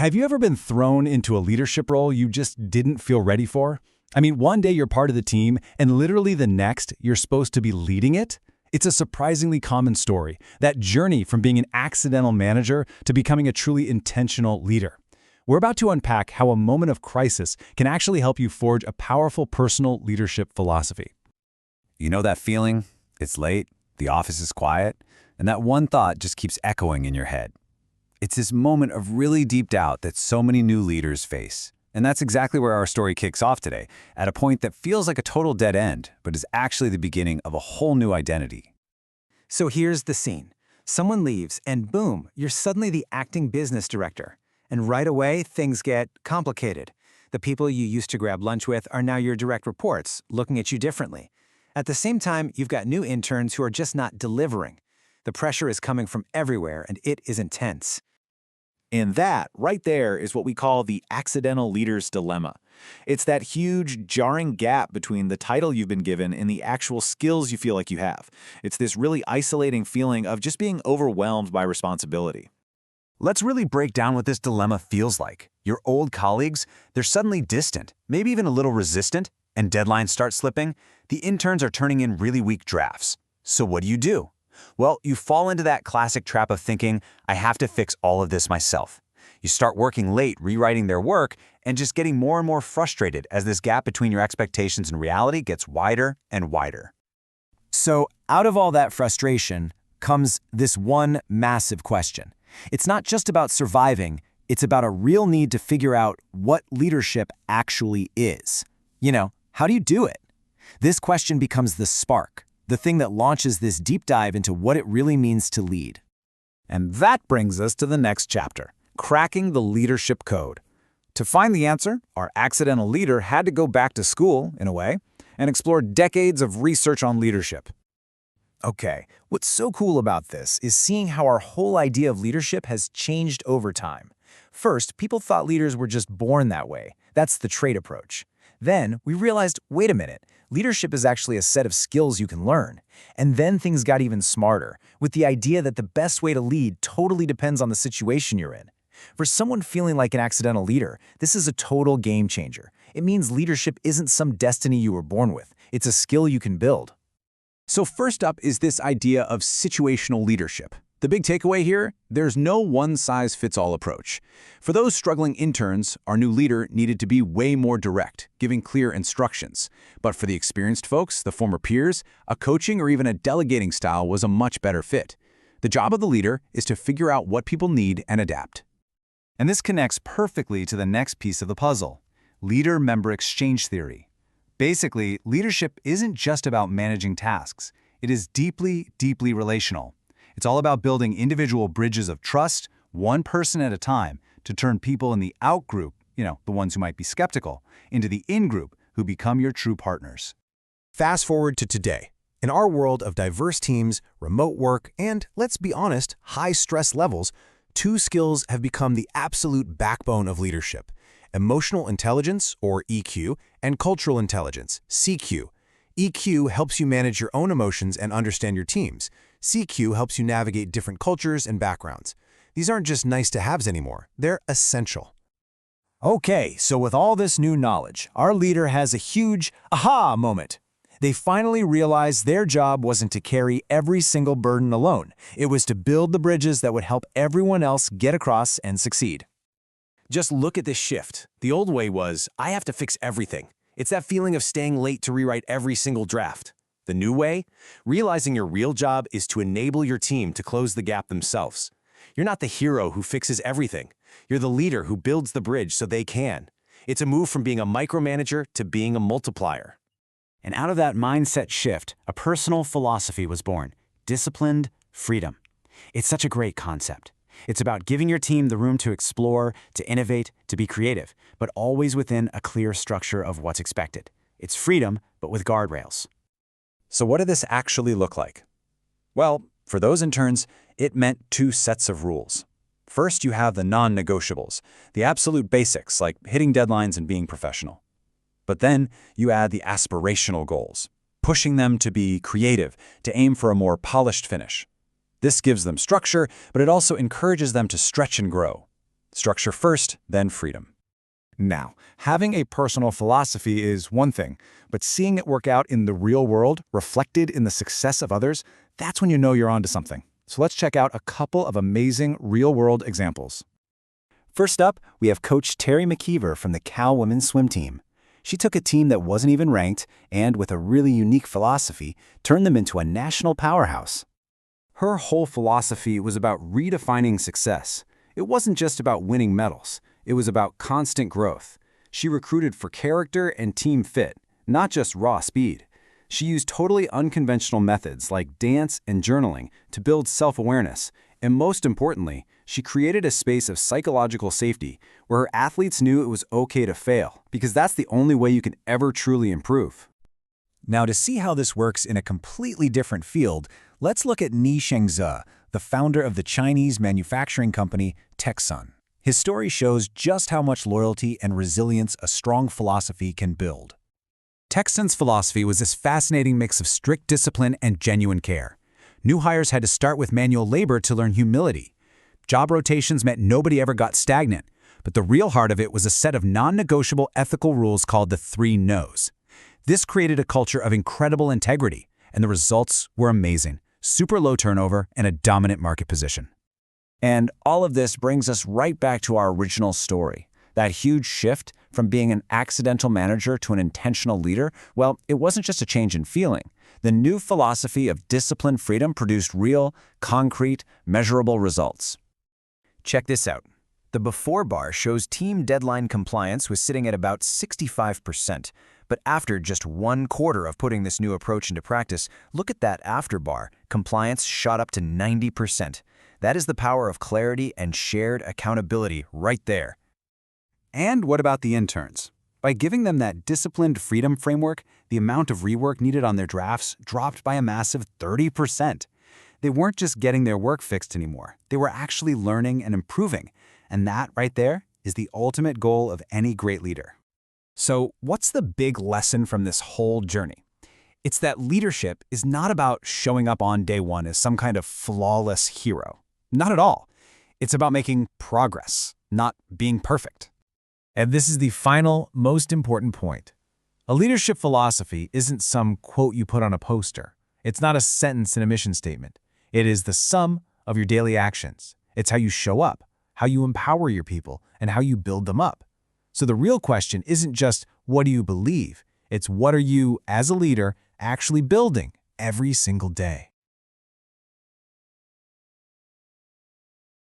Have you ever been thrown into a leadership role you just didn't feel ready for? I mean, one day you're part of the team, and literally the next, you're supposed to be leading it? It's a surprisingly common story, that journey from being an accidental manager to becoming a truly intentional leader. We're about to unpack how a moment of crisis can actually help you forge a powerful personal leadership philosophy. You know that feeling? It's late, the office is quiet, and that one thought just keeps echoing in your head. It's this moment of really deep doubt that so many new leaders face. And that's exactly where our story kicks off today, at a point that feels like a total dead end, but is actually the beginning of a whole new identity. So here's the scene. Someone leaves, and boom, you're suddenly the acting business director. And right away, things get complicated. The people you used to grab lunch with are now your direct reports, looking at you differently. At the same time, you've got new interns who are just not delivering. The pressure is coming from everywhere, and it is intense. And that, right there, is what we call the accidental leader's dilemma. It's that huge, jarring gap between the title you've been given and the actual skills you feel like you have. It's this really isolating feeling of just being overwhelmed by responsibility. Let's really break down what this dilemma feels like. Your old colleagues, they're suddenly distant, maybe even a little resistant, and deadlines start slipping. The interns are turning in really weak drafts. So what do? Well, you fall into that classic trap of thinking, I have to fix all of this myself. You start working late, rewriting their work, and just getting more and more frustrated as this gap between your expectations and reality gets wider and wider. So out of all that frustration comes this one massive question. It's not just about surviving, it's about a real need to figure out what leadership actually is. How do you do it? This question becomes the spark, the thing that launches this deep dive into what it really means to lead. And that brings us to the next chapter, cracking the leadership code. To find the answer, our accidental leader had to go back to school, in a way, and explore decades of research on leadership. Okay, what's so cool about this is seeing how our whole idea of leadership has changed over time. First, people thought leaders were just born that way. That's the trait approach. Then, we realized, wait a minute, leadership is actually a set of skills you can learn. And then things got even smarter, with the idea that the best way to lead totally depends on the situation you're in. For someone feeling like an accidental leader, this is a total game changer. It means leadership isn't some destiny you were born with. It's a skill you can build. So first up is this idea of situational leadership. The big takeaway here, there's no one-size-fits-all approach. For those struggling interns, our new leader needed to be way more direct, giving clear instructions. But for the experienced folks, the former peers, a coaching or even a delegating style was a much better fit. The job of the leader is to figure out what people need and adapt. And this connects perfectly to the next piece of the puzzle, leader-member exchange theory. Basically, leadership isn't just about managing tasks. It is deeply, deeply relational. It's all about building individual bridges of trust, one person at a time, to turn people in the out group, the ones who might be skeptical, into the in group who become your true partners. Fast forward to today. In our world of diverse teams, remote work, and, let's be honest, high stress levels, two skills have become the absolute backbone of leadership: emotional intelligence, or EQ, and cultural intelligence, CQ. EQ helps you manage your own emotions and understand your teams. CQ helps you navigate different cultures and backgrounds. These aren't just nice-to-haves anymore. They're essential. Okay, so with all this new knowledge, our leader has a huge aha moment. They finally realized their job wasn't to carry every single burden alone. It was to build the bridges that would help everyone else get across and succeed. Just look at this shift. The old way was, I have to fix everything. It's that feeling of staying late to rewrite every single draft. The new way? Realizing your real job is to enable your team to close the gap themselves. You're not the hero who fixes everything. You're the leader who builds the bridge so they can. It's a move from being a micromanager to being a multiplier. And out of that mindset shift, a personal philosophy was born: disciplined freedom. It's such a great concept. It's about giving your team the room to explore, to innovate, to be creative, but always within a clear structure of what's expected. It's freedom, but with guardrails. So what did this actually look like? Well, for those interns, it meant two sets of rules. First, you have the non-negotiables, the absolute basics like hitting deadlines and being professional. But then you add the aspirational goals, pushing them to be creative, to aim for a more polished finish. This gives them structure, but it also encourages them to stretch and grow. Structure first, then freedom. Now, having a personal philosophy is one thing, but seeing it work out in the real world, reflected in the success of others, that's when you know you're onto something. So let's check out a couple of amazing real-world examples. First up, we have Coach Terry McKeever from the Cal women's swim team. She took a team that wasn't even ranked and, with a really unique philosophy, turned them into a national powerhouse. Her whole philosophy was about redefining success. It wasn't just about winning medals. It was about constant growth. She recruited for character and team fit, not just raw speed. She used totally unconventional methods like dance and journaling to build self-awareness. And most importantly, she created a space of psychological safety where her athletes knew it was okay to fail, because that's the only way you can ever truly improve. Now, to see how this works in a completely different field, let's look at Ni Shengze, the founder of the Chinese manufacturing company Texsun. His story shows just how much loyalty and resilience a strong philosophy can build. Texsun's philosophy was this fascinating mix of strict discipline and genuine care. New hires had to start with manual labor to learn humility. Job rotations meant nobody ever got stagnant, but the real heart of it was a set of non-negotiable ethical rules called the 3 No's. This created a culture of incredible integrity, and the results were amazing. Super low turnover and a dominant market position. And all of this brings us right back to our original story. That huge shift from being an accidental manager to an intentional leader, well, it wasn't just a change in feeling. The new philosophy of disciplined freedom produced real, concrete, measurable results. Check this out. The before bar shows team deadline compliance was sitting at about 65%. But after just 1/4 of putting this new approach into practice, look at that after bar. Compliance shot up to 90%. That is the power of clarity and shared accountability right there. And what about the interns? By giving them that disciplined freedom framework, the amount of rework needed on their drafts dropped by a massive 30%. They weren't just getting their work fixed anymore. They were actually learning and improving. And that right there is the ultimate goal of any great leader. So, what's the big lesson from this whole journey? It's that leadership is not about showing up on day one as some kind of flawless hero. Not at all. It's about making progress, not being perfect. And this is the final, most important point. A leadership philosophy isn't some quote you put on a poster. It's not a sentence in a mission statement. It is the sum of your daily actions. It's how you show up, how you empower your people, and how you build them up. So the real question isn't just what do you believe? It's what are you, as a leader, actually building every single day.